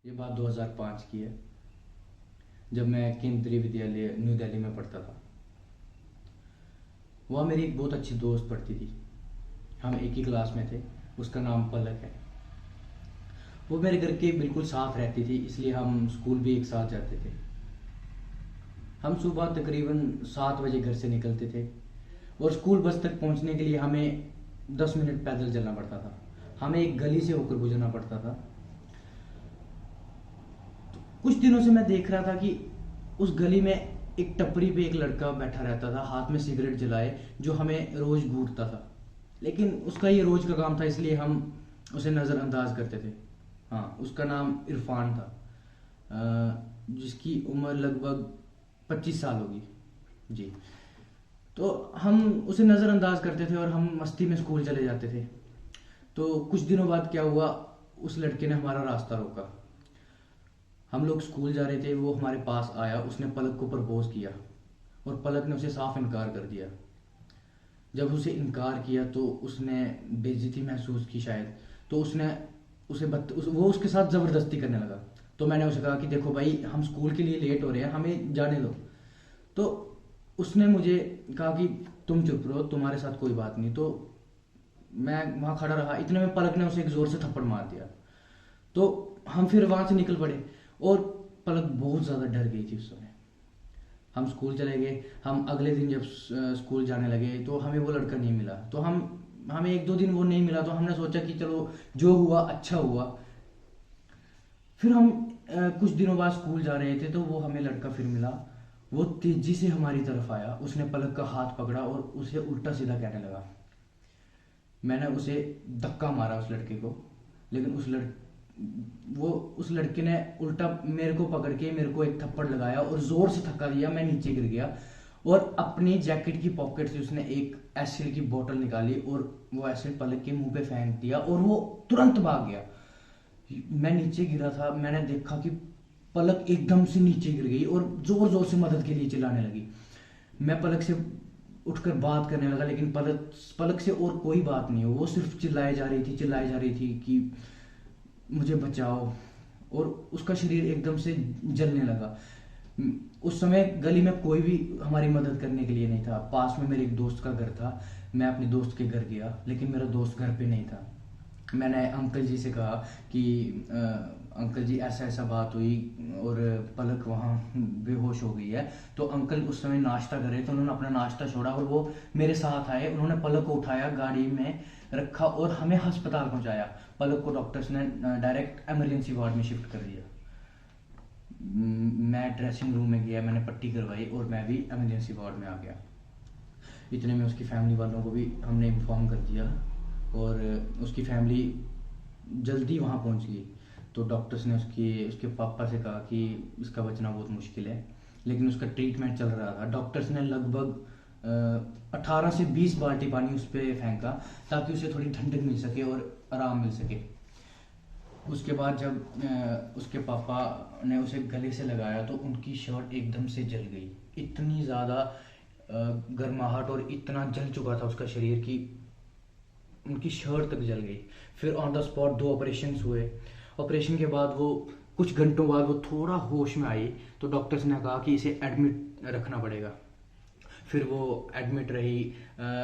ये बात 2005 की है, जब मैं केंद्रीय विद्यालय न्यू दिल्ली में पढ़ता था। वहाँ मेरी एक बहुत अच्छी दोस्त पढ़ती थी। हम एक ही क्लास में थे। उसका नाम पलक है। वो मेरे घर के बिल्कुल साथ रहती थी, इसलिए हम स्कूल भी एक साथ जाते थे। हम सुबह तकरीबन 7 बजे घर से निकलते थे और स्कूल बस तक पहुंचने के लिए हमें 10 मिनट पैदल चलना पड़ता था। हमें एक गली से होकर गुजरना पड़ता था। कुछ दिनों से मैं देख रहा था कि उस गली में एक टपरी पे एक लड़का बैठा रहता था, हाथ में सिगरेट जलाए, जो हमें रोज घूरता था। लेकिन उसका ये रोज का काम था, इसलिए हम उसे नज़रअंदाज करते थे। हाँ, उसका नाम इरफान था, जिसकी उम्र लगभग 25 साल होगी जी। तो हम उसे नज़रअंदाज करते थे और हम मस्ती में स्कूल चले जाते थे। तो कुछ दिनों बाद क्या हुआ, उस लड़के ने हमारा रास्ता रोका। हम लोग स्कूल जा रहे थे, वो हमारे पास आया, उसने पलक को प्रपोज किया और पलक ने उसे साफ इनकार कर दिया। जब उसे इनकार किया तो उसने बेइज्जती महसूस की शायद। तो उसने वो उसके साथ ज़बरदस्ती करने लगा। तो मैंने उसे कहा कि देखो भाई, हम स्कूल के लिए लेट हो रहे हैं, हमें जाने दो। तो उसने मुझे कहा कि तुम चुप रहो, तुम्हारे साथ कोई बात नहीं। तो मैं वहाँ खड़ा रहा। इतने में पलक ने उसे एक ज़ोर से थप्पड़ मार दिया। तो हम फिर वहाँ से निकल पड़े और पलक बहुत ज़्यादा डर गई थी उस समय। हम स्कूल चले गए। हम अगले दिन जब स्कूल जाने लगे तो हमें वो लड़का नहीं मिला। तो हमें एक दो दिन वो नहीं मिला, तो हमने सोचा कि चलो जो हुआ अच्छा हुआ। फिर हम कुछ दिनों बाद स्कूल जा रहे थे तो वो हमें लड़का फिर मिला। वो तेजी से हमारी तरफ आया, उसने पलक का हाथ पकड़ा और उसे उल्टा सीधा कहने लगा। मैंने उसे धक्का मारा उस लड़के को, लेकिन उस लड़के ने उल्टा मेरे को पकड़ के मेरे को एक थप्पड़ लगाया और जोर से धक्का दिया। मैं नीचे गिर गया और अपनी जैकेट की पॉकेट से उसने एक एसिड की बोतल निकाली और वो एसिड पलक के मुंह पे फेंक दिया और वो तुरंत भाग गया। मैं नीचे गिरा था, मैंने देखा कि पलक एकदम से नीचे गिर गई और जोर जोर से मदद के लिए चिल्लाने लगी। मैं पलक से उठकर बात करने लगा, लेकिन पलक से और कोई बात नहीं हो। वो सिर्फ चिल्लाए जा रही थी कि मुझे बचाओ। और उसका शरीर एकदम से जलने लगा। उस समय गली में कोई भी हमारी मदद करने के लिए नहीं था। पास में मेरे एक दोस्त का घर था। मैं अपने दोस्त के घर गया, लेकिन मेरा दोस्त घर पे नहीं था। मैंने अंकल जी से कहा कि अंकल जी, ऐसा ऐसा बात हुई और पलक वहाँ बेहोश हो गई है। तो अंकल उस समय नाश्ता कर रहे थे, उन्होंने अपना नाश्ता छोड़ा और वो मेरे साथ आए। उन्होंने पलक को उठाया, गाड़ी में रखा और हमें अस्पताल पहुंचाया। पलक को डॉक्टर्स ने डायरेक्ट इमरजेंसी वार्ड में शिफ्ट कर दिया। मैं ड्रेसिंग रूम में गया, मैंने पट्टी करवाई और मैं भी इमरजेंसी वार्ड में आ गया। इतने में उसकी फैमिली वालों को भी हमने इन्फॉर्म कर दिया और उसकी फैमिली जल्दी वहाँ पहुँच गई। तो डॉक्टर्स ने उसके पापा से कहा कि इसका बचना बहुत मुश्किल है, लेकिन उसका ट्रीटमेंट चल रहा था। डॉक्टर्स ने लगभग 18 से 20 बाल्टी पानी उस पर फेंका ताकि उसे थोड़ी ठंडक मिल सके और आराम मिल सके। उसके बाद जब उसके पापा ने उसे गले से लगाया तो उनकी शर्ट एकदम से जल गई। इतनी ज़्यादा गर्माहट और इतना जल चुका था उसका शरीर कि उनकी शर्ट तक जल गई। फिर ऑन द स्पॉट 2 ऑपरेशन हुए। ऑपरेशन के बाद वो कुछ घंटों बाद वो थोड़ा होश में आई, तो डॉक्टर्स ने कहा कि इसे एडमिट रखना पड़ेगा। फिर वो एडमिट रही।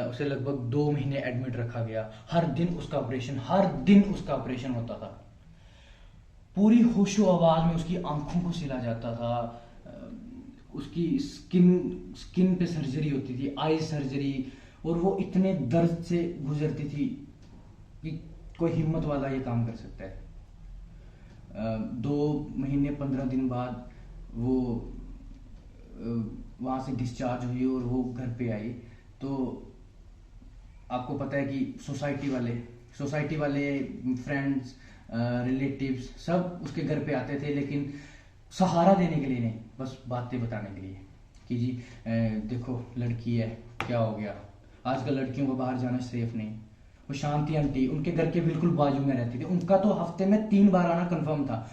उसे लगभग 2 महीने एडमिट रखा गया। हर दिन उसका ऑपरेशन होता था। पूरी होशो आवाज में उसकी आंखों को सिला जाता था। उसकी स्किन पे सर्जरी होती थी, आई सर्जरी। और वो इतने दर्द से गुजरती थी कि कोई हिम्मत वाला ये काम कर सकता है। 2 महीने 15 दिन बाद वो वहाँ से डिस्चार्ज हुई और वो घर पे आई। तो आपको पता है कि सोसाइटी वाले फ्रेंड्स, रिलेटिव्स सब उसके घर पे आते थे, लेकिन सहारा देने के लिए नहीं, बस बातें बताने के लिए कि जी देखो लड़की है, क्या हो गया, आजकल लड़कियों को बाहर जाना सेफ नहीं। वो शांति आंटी उनके घर के बिल्कुल बाजू में रहती थी। उनका तो हफ्ते में 3 बार आना कंफर्म था।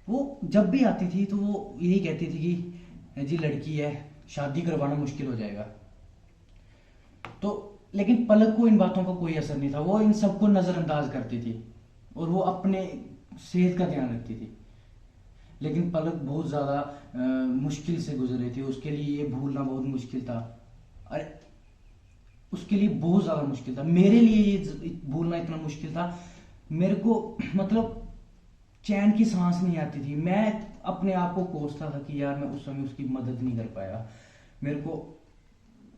वो जब भी आती थी तो वो यही कहती थी कि जी लड़की है, शादी करवाना मुश्किल हो जाएगा। तो लेकिन पलक को इन बातों का कोई असर नहीं था। वो इन सबको नज़रअंदाज करती थी और वो अपने सेहत का ध्यान रखती थी। लेकिन पलक बहुत ज़्यादा मुश्किल से गुजर रही थी, उसके लिए ये भूलना बहुत मुश्किल था। अरे उसके लिए बहुत ज़्यादा मुश्किल था, मेरे लिए ये भूलना इतना मुश्किल था। मेरे को मतलब चैन की सांस नहीं आती थी। मैं अपने आप को कोसता था कि यार मैं उस समय उसकी मदद नहीं कर पाया। मेरे को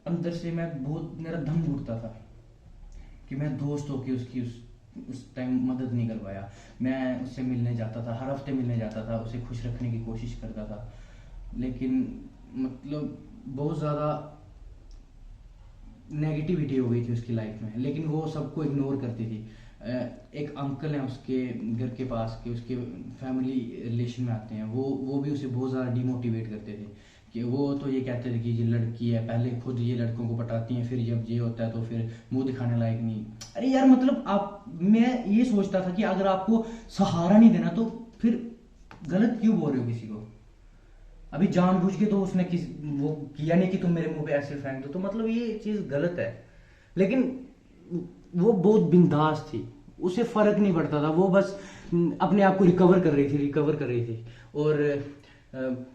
अंदर से मैं बहुत, मेरा दम घुटता था कि मैं दोस्त होके उसकी उस टाइम मदद नहीं कर पाया। मैं उससे मिलने जाता था, हर हफ्ते मिलने जाता था, उसे खुश रखने की कोशिश करता था, लेकिन मतलब बहुत ज़्यादा नेगेटिविटी हो गई थी उसकी लाइफ में, लेकिन वो सबको इग्नोर करती थी। एक अंकल हैं उसके घर के पास के, उसके फैमिली रिलेशन में आते हैं, वो भी उसे बहुत ज़्यादा डिमोटिवेट करते थे कि वो तो ये कहते थे कि ये लड़की है, पहले खुद ये लड़कों को पटाती हैं, फिर जब ये होता है तो फिर मुंह दिखाने लायक नहीं। अरे यार मतलब आप, मैं ये सोचता था कि अगर आपको सहारा नहीं देना तो फिर गलत क्यों बोल रहे हो किसी को। अभी जानबूझ के तो उसने किस वो किया नहीं कि तुम मेरे मुंह पे ऐसे फेंक दो, तो मतलब ये चीज गलत है। लेकिन वो बहुत बिंदास थी, उसे फर्क नहीं पड़ता था, वो बस अपने आप को रिकवर कर रही थी। और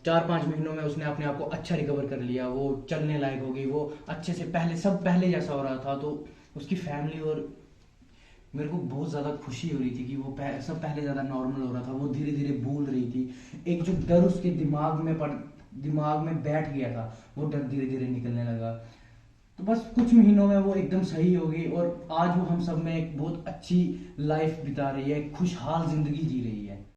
4-5 महीनों में उसने अपने आप को अच्छा रिकवर कर लिया, वो चलने लायक हो गई, वो अच्छे से पहले जैसा हो रहा था। तो उसकी फैमिली और मेरे को बहुत ज़्यादा खुशी हो रही थी कि वो सब पहले ज़्यादा नॉर्मल हो रहा था, वो धीरे धीरे भूल रही थी। एक जो डर उसके दिमाग में बैठ गया था, वो डर धीरे धीरे निकलने लगा। तो बस कुछ महीनों में वो एकदम सही हो गई, और आज वो हम सब में एक बहुत अच्छी लाइफ बिता रही है, खुशहाल जिंदगी जी रही है।